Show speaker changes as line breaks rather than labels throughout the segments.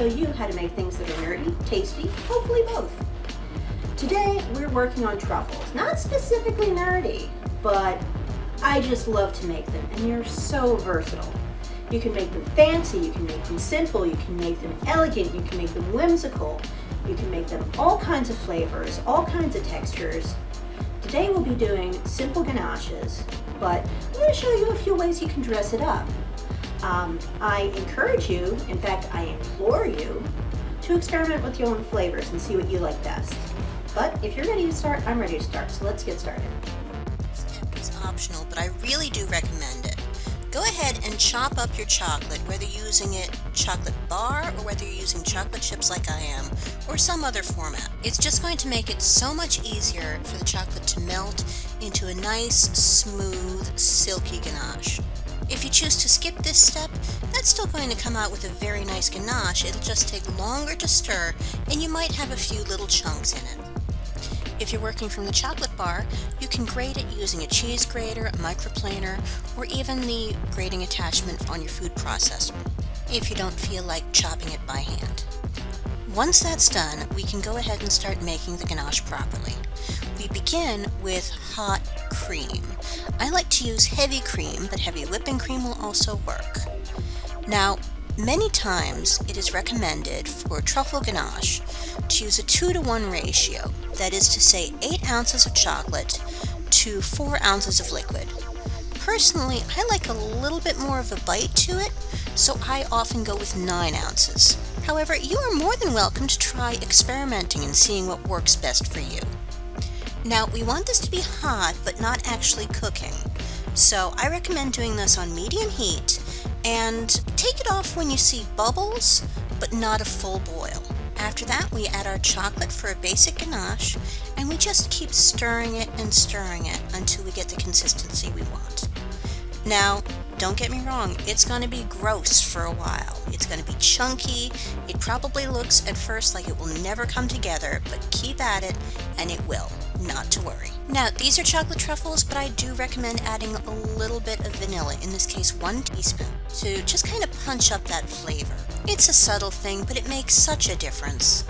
show you how to make things that are nerdy, tasty, hopefully both. Today we're working on truffles. Not specifically nerdy, but I just love to make them, and they're so versatile. You can make them fancy, you can make them simple, you can make them elegant, you can make them whimsical, you can make them all kinds of flavors, all kinds of textures. Today we'll be doing simple ganaches, but I'm going to show you a few ways you can dress it up. I encourage you, in fact I implore you, to experiment with your own flavors and see what you like best. But if you're ready to start, I'm ready to start, so let's get started.
This step is optional, but I really do recommend it. Go ahead and chop up your chocolate, whether you're using it chocolate bar or whether you're using chocolate chips like I am, or some other format. It's just going to make it so much easier for the chocolate to melt into a nice, smooth, silky ganache. If you choose to skip this step, that's still going to come out with a very nice ganache. It'll just take longer to stir, and you might have a few little chunks in it. If you're working from the chocolate bar, you can grate it using a cheese grater, a microplaner, or even the grating attachment on your food processor, if you don't feel like chopping it by hand. Once that's done, we can go ahead and start making the ganache properly. We begin with hot cream. I like to use heavy cream, but heavy whipping cream will also work. Now, many times it is recommended for truffle ganache to use a 2-to-1 ratio, that is to say 8 ounces of chocolate to 4 ounces of liquid. Personally, I like a little bit more of a bite to it, so I often go with 9 ounces. However, you are more than welcome to try experimenting and seeing what works best for you. Now, we want this to be hot but not actually cooking, so I recommend doing this on medium heat and take it off when you see bubbles but not a full boil. After that, we add our chocolate for a basic ganache, and we just keep stirring it until we get the consistency we want. Now, don't get me wrong, it's going to be gross for a while. It's going to be chunky. It probably looks at first like it will never come together, but keep at it and it will. Not to worry. Now, these are chocolate truffles, but I do recommend adding a little bit of vanilla, in this case 1 teaspoon, to just kind of punch up that flavor. It's a subtle thing, but it makes such a difference.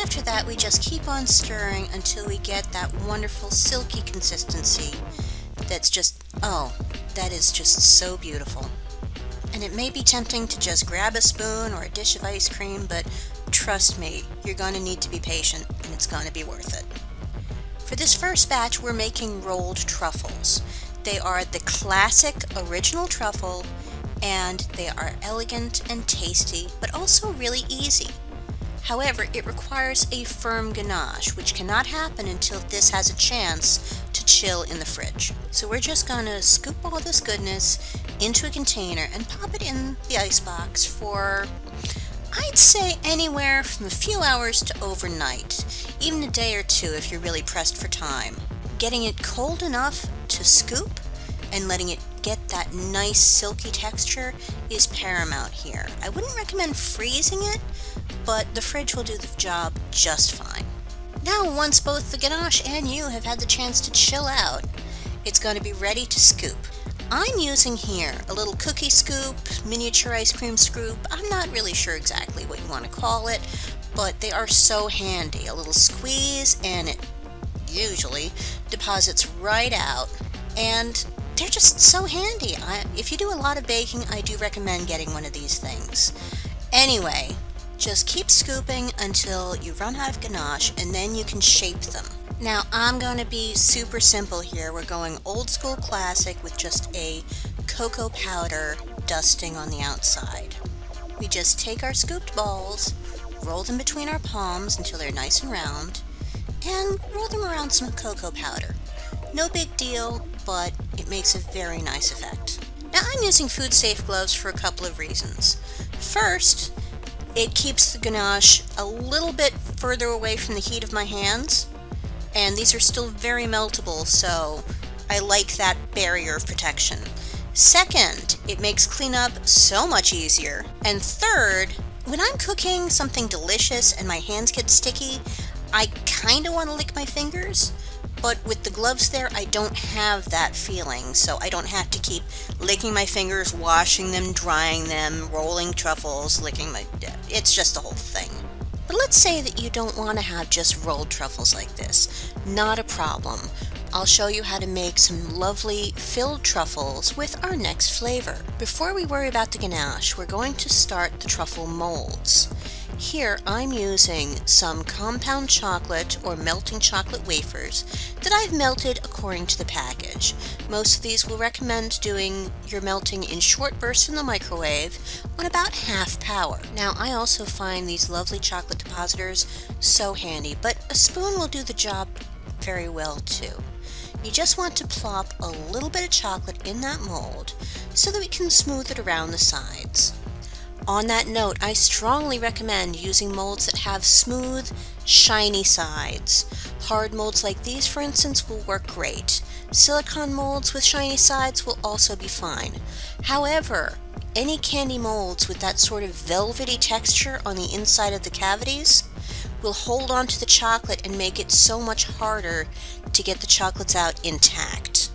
After that, we just keep on stirring until we get that wonderful silky consistency that's just, oh, that is just so beautiful. And it may be tempting to just grab a spoon or a dish of ice cream, but trust me, you're going to need to be patient, and it's going to be worth it. For this first batch, we're making rolled truffles. They are the classic original truffle, and they are elegant and tasty, but also really easy. However, it requires a firm ganache, which cannot happen until this has a chance to chill in the fridge. So we're just going to scoop all this goodness into a container and pop it in the icebox for, I'd say, anywhere from a few hours to overnight, even a day or two if you're really pressed for time. Getting it cold enough to scoop and letting it get that nice silky texture is paramount here. I wouldn't recommend freezing it, but the fridge will do the job just fine. Now, once both the ganache and you have had the chance to chill out, it's going to be ready to scoop. I'm using here a little cookie scoop, miniature ice cream scoop. I'm not really sure exactly what you want to call it, but they are so handy. A little squeeze and it usually deposits right out, and they're just so handy. If you do a lot of baking, I do recommend getting one of these things. Anyway, just keep scooping until you run out of ganache, and then you can shape them. Now, I'm going to be super simple here. We're going old school classic with just a cocoa powder dusting on the outside. We just take our scooped balls, roll them between our palms until they're nice and round, and roll them around some cocoa powder. No big deal, but it makes a very nice effect. Now, I'm using food safe gloves for a couple of reasons. First, it keeps the ganache a little bit further away from the heat of my hands, and these are still very meltable, so I like that barrier of protection. Second, it makes cleanup so much easier. And third, when I'm cooking something delicious and my hands get sticky, I kind of want to lick my fingers, but with the gloves there, I don't have that feeling, so I don't have to keep licking my fingers, washing them, drying them, rolling truffles, licking my... it's just the whole thing. But let's say that you don't want to have just rolled truffles like this. Not a problem. I'll show you how to make some lovely filled truffles with our next flavor. Before we worry about the ganache, we're going to start the truffle molds. Here I'm using some compound chocolate or melting chocolate wafers that I've melted according to the package. Most of these will recommend doing your melting in short bursts in the microwave on about half power. Now I also find these lovely chocolate depositors so handy, but a spoon will do the job very well too. You just want to plop a little bit of chocolate in that mold so that we can smooth it around the sides. On that note, I strongly recommend using molds that have smooth, shiny sides. Hard molds like these, for instance, will work great. Silicone molds with shiny sides will also be fine. However, any candy molds with that sort of velvety texture on the inside of the cavities will hold on to the chocolate and make it so much harder to get the chocolates out intact.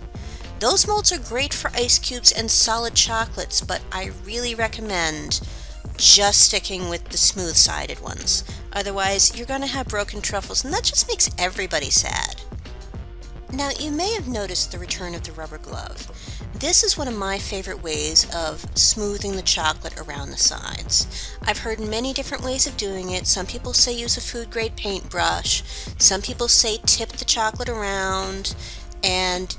Those molds are great for ice cubes and solid chocolates, but I really recommend just sticking with the smooth-sided ones. Otherwise, you're going to have broken truffles, and that just makes everybody sad. Now, you may have noticed the return of the rubber glove. This is one of my favorite ways of smoothing the chocolate around the sides. I've heard many different ways of doing it. Some people say use a food-grade paintbrush. Some people say tip the chocolate around and,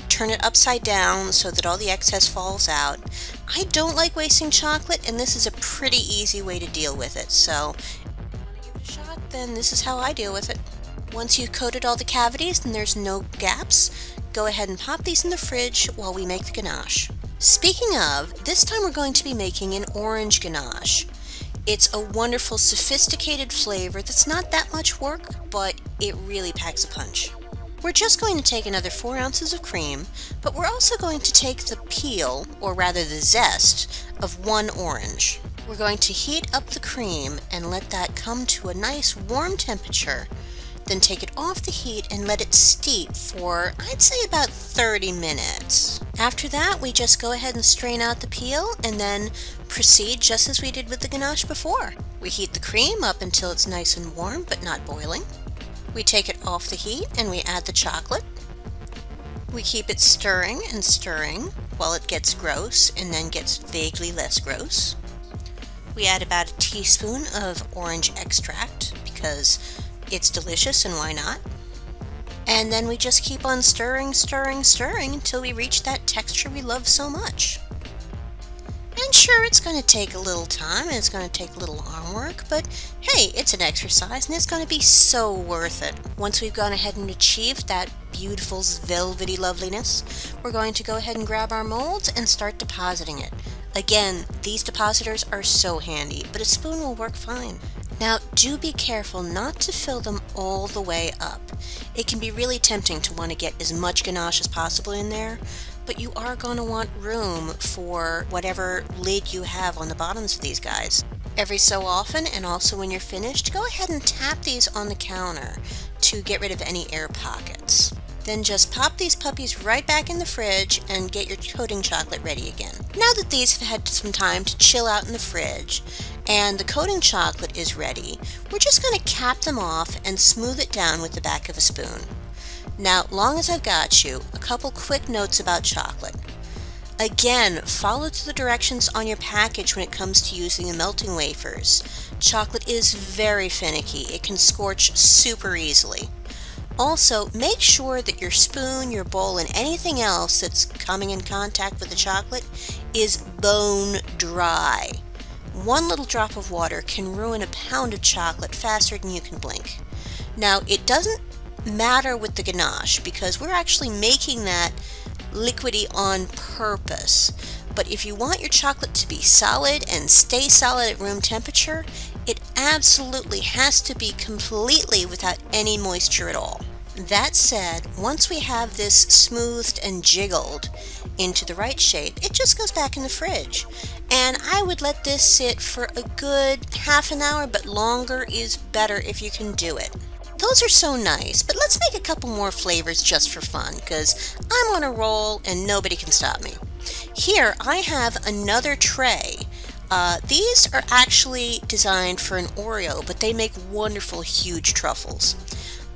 turn it upside down so that all the excess falls out. I don't like wasting chocolate, and this is a pretty easy way to deal with it. So if you want to give it a shot, then this is how I deal with it. Once you've coated all the cavities and there's no gaps, go ahead and pop these in the fridge while we make the ganache. Speaking of, this time we're going to be making an orange ganache. It's a wonderful, sophisticated flavor that's not that much work, but it really packs a punch. We're just going to take another 4 ounces of cream, but we're also going to take the peel, or rather the zest, of 1 orange. We're going to heat up the cream and let that come to a nice warm temperature, then take it off the heat and let it steep for, I'd say, about 30 minutes. After that, we just go ahead and strain out the peel and then proceed just as we did with the ganache before. We heat the cream up until it's nice and warm but not boiling. We take it off the heat and we add the chocolate. We keep it stirring and stirring while it gets gross and then gets vaguely less gross. We add about a teaspoon of orange extract because it's delicious and why not? And then we just keep on stirring, stirring, stirring until we reach that texture we love so much. And sure, it's going to take a little time and it's going to take a little arm work, but hey, it's an exercise and it's going to be so worth it. Once we've gone ahead and achieved that beautiful velvety loveliness, we're going to go ahead and grab our molds and start depositing it. Again, these depositors are so handy, but a spoon will work fine. Now, do be careful not to fill them all the way up. It can be really tempting to want to get as much ganache as possible in there, but you are going to want room for whatever lid you have on the bottoms of these guys. Every so often, and also when you're finished, go ahead and tap these on the counter to get rid of any air pockets. Then just pop these puppies right back in the fridge and get your coating chocolate ready again. Now that these have had some time to chill out in the fridge and the coating chocolate is ready, we're just going to cap them off and smooth it down with the back of a spoon. Now, long as I've got you, a couple quick notes about chocolate. Again, follow the directions on your package when it comes to using the melting wafers. Chocolate is very finicky. It can scorch super easily. Also, make sure that your spoon, your bowl, and anything else that's coming in contact with the chocolate is bone dry. 1 little drop of water can ruin a pound of chocolate faster than you can blink. Now, it doesn't matter with the ganache because we're actually making that liquidy on purpose. But if you want your chocolate to be solid and stay solid at room temperature, it absolutely has to be completely without any moisture at all. That said, once we have this smoothed and jiggled into the right shape, it just goes back in the fridge. And I would let this sit for a good half an hour, but longer is better if you can do it. Those are so nice, but let's make a couple more flavors just for fun, because I'm on a roll and nobody can stop me. Here I have another tray These are actually designed for an Oreo, but they make wonderful huge truffles.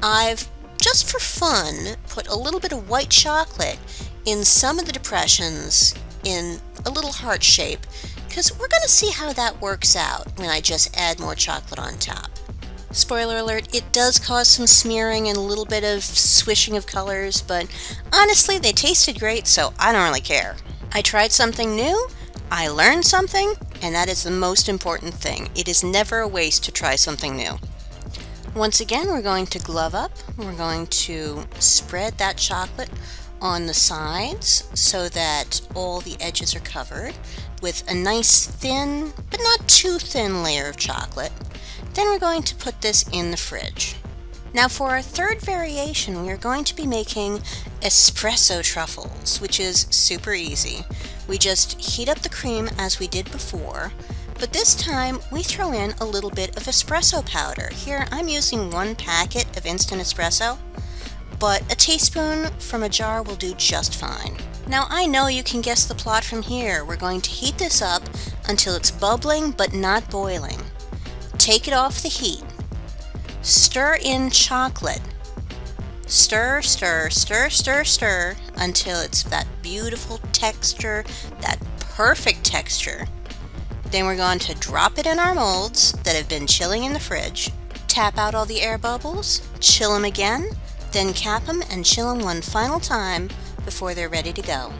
I've, just for fun, put a little bit of white chocolate in some of the depressions in a little heart shape, because we're going to see how that works out when I just add more chocolate on top. Spoiler alert, it does cause some smearing and a little bit of swishing of colors, but honestly they tasted great, so I don't really care. I tried something new, I learned something, and that is the most important thing. It is never a waste to try something new. Once again, we're going to glove up. We're going to spread that chocolate on the sides so that all the edges are covered with a nice thin, but not too thin layer of chocolate. Then we're going to put this in the fridge. Now for our third variation, we are going to be making espresso truffles, which is super easy. We just heat up the cream as we did before, but this time we throw in a little bit of espresso powder. Here I'm using 1 packet of instant espresso, but a teaspoon from a jar will do just fine. Now I know you can guess the plot from here. We're going to heat this up until it's bubbling but not boiling. Take it off the heat. Stir in chocolate. Stir, stir, stir, stir, stir until it's that beautiful texture, that perfect texture. Then we're going to drop it in our molds that have been chilling in the fridge. Tap out all the air bubbles, chill them again, then cap them and chill them one final time before they're ready to go.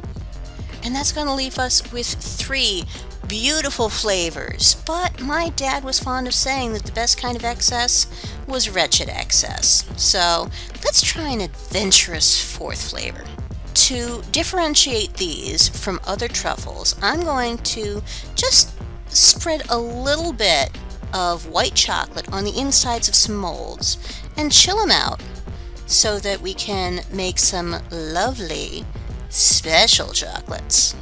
And that's going to leave us with 3 beautiful flavors, but my dad was fond of saying that the best kind of excess was wretched excess. So let's try an adventurous 4th flavor. To differentiate these from other truffles, I'm going to just spread a little bit of white chocolate on the insides of some molds and chill them out so that we can make some lovely special chocolates.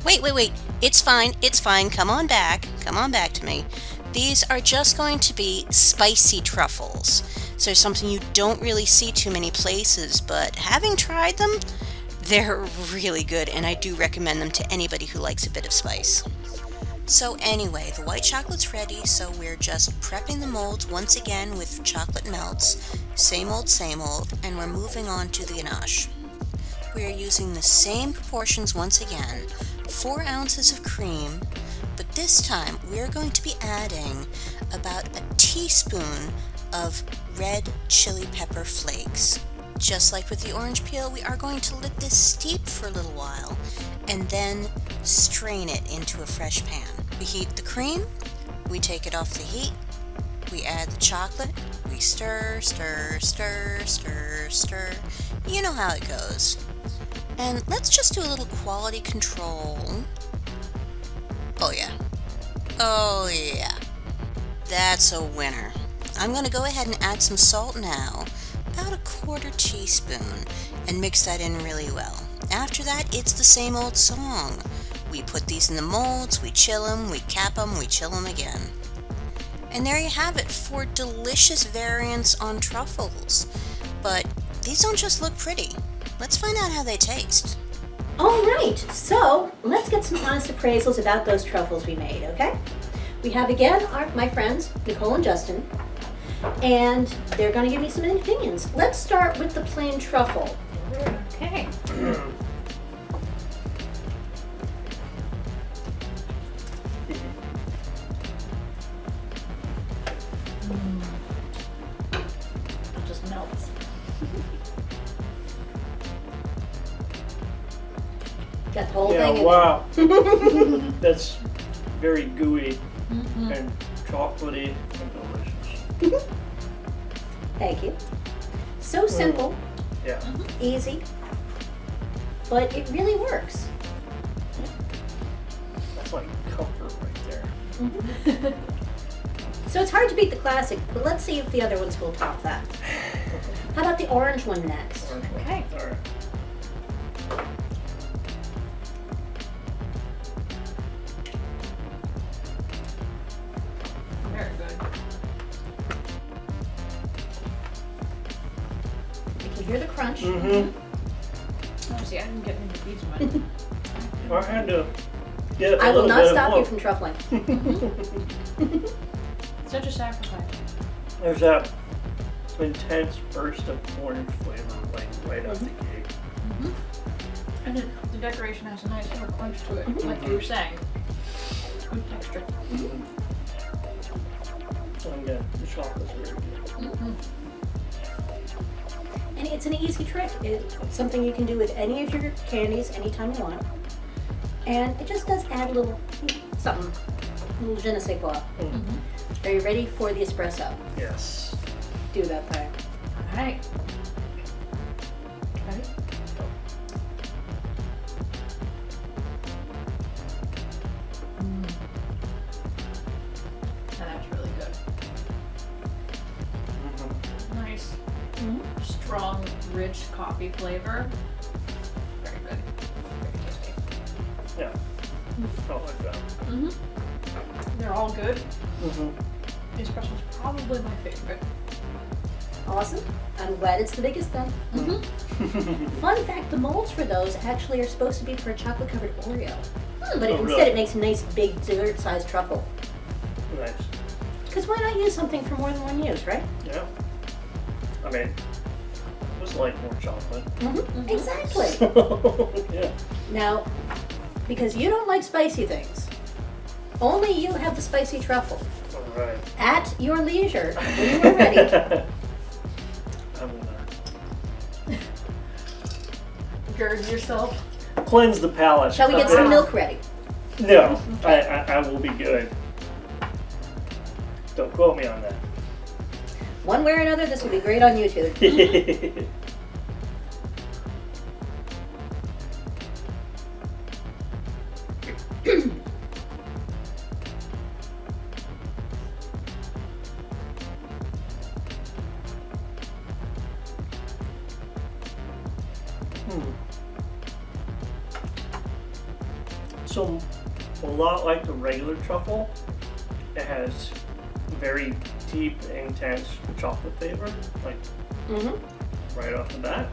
Wait, it's fine, come on back to me. These are just going to be spicy truffles. So something you don't really see too many places, but having tried them, they're really good and I do recommend them to anybody who likes a bit of spice. So anyway, the white chocolate's ready, so we're just prepping the molds once again with chocolate melts, same old, and we're moving on to the ganache. We are using the same proportions once again, 4 ounces of cream, but this time we are going to be adding about a teaspoon of red chili pepper flakes. Just like with the orange peel, we are going to let this steep for a little while and then strain it into a fresh pan. We heat the cream, we take it off the heat, we add the chocolate, we stir, stir, stir, stir, stir. You know how it goes. And let's just do a little quality control. Oh yeah. That's a winner. I'm going to go ahead and add some salt now, about a 1/4 teaspoon, and mix that in really well. After that, it's the same old song. We put these in the molds, we chill them, we cap them, we chill them again. And there you have it, 4 delicious variants on truffles. But these don't just look pretty. Let's find out how they taste.
All right, so let's get some honest appraisals about those truffles we made, okay? We have again my friends, Nicole and Justin, and they're going to give me some opinions. Let's start with the plain truffle.
Okay. It just melts.
Got the whole thing in
Wow. That's very gooey and chocolatey and delicious.
Thank you. So simple,
Yeah.
easy, but it really works.
That's like comfort right there.
So it's hard to beat the classic, but let's see if the other ones will top that. How about the orange one next?
Okay.
All right.
Very good.
You can hear the crunch.
Mm-hmm.
Oh, see, I didn't get any of these ones.
I had to Yeah,
I will not stop you
more.
from truffling.
Such a sacrifice.
There's that intense burst of orange flavor, like right out the gate.
And the decoration has a nice little crunch to it, like you were saying. Good texture.
And again, the chocolate's very good.
And it's an easy trick. It's something you can do with any of your candies anytime you want. And it just does add a little something, a little je ne sais quoi. Are you ready for the espresso?
Yes.
Do that thing.
Alright. Ready? And that's really good. Nice, strong, rich coffee flavor. Very good. Very tasty.
Yeah. I like that.
They're all good. The espresso is probably my favorite.
Awesome. I'm glad it's the biggest then. Fun fact, the molds for those actually are supposed to be for a chocolate covered Oreo. But
Oh,
instead
really?
it makes a nice big dessert sized truffle.
Nice.
Because why not use something for more than one use, right?
Yeah. I mean, it was like more chocolate.
Exactly.
Yeah.
Now, because you don't like spicy things, only you have the spicy truffle.
All right.
At your leisure, when you are ready.
I'm gonna
Gird yourself.
cleanse the palate.
Shall we get some milk ready?
No, I will be good. Don't quote me on that.
One way or another, this will be great on YouTube.
So, a lot like the regular truffle, it has very deep, intense chocolate flavor, like right off the bat.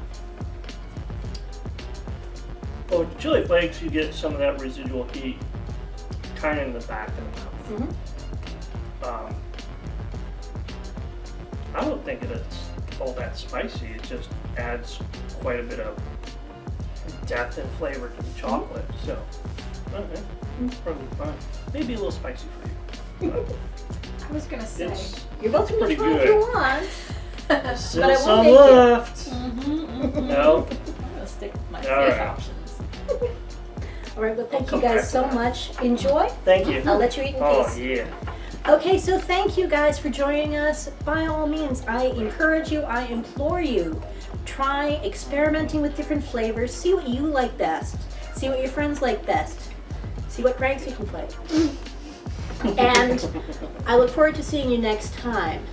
But with chili flakes, you get some of that residual heat kind of in the back of the mouth. I don't think it's all that spicy. It just adds quite a bit of depth and flavor to the chocolate. So, okay, probably fine. Maybe a little spicy for you.
I was gonna say.
It's
You're both
pretty
going to try if you
good.
want.
Still
But I won't
some
make you.
left. No.
I'm gonna stick with my
All
safe
right.
options.
All right, well, thank you
Come back
guys
to
so
that.
much. Enjoy.
Thank you.
I'll let you eat in
Oh
peace.
yeah.
Okay, so thank you guys for joining us. By all means, I encourage you, I implore you, try experimenting with different flavors. See what you like best. See what your friends like best. See what pranks you can play. And I look forward to seeing you next time.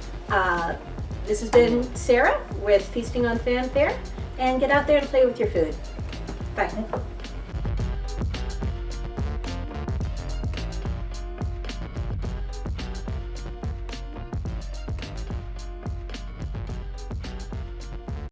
This has been Sarah with Feasting on Fanfare, and get out there and play with your food. Bye.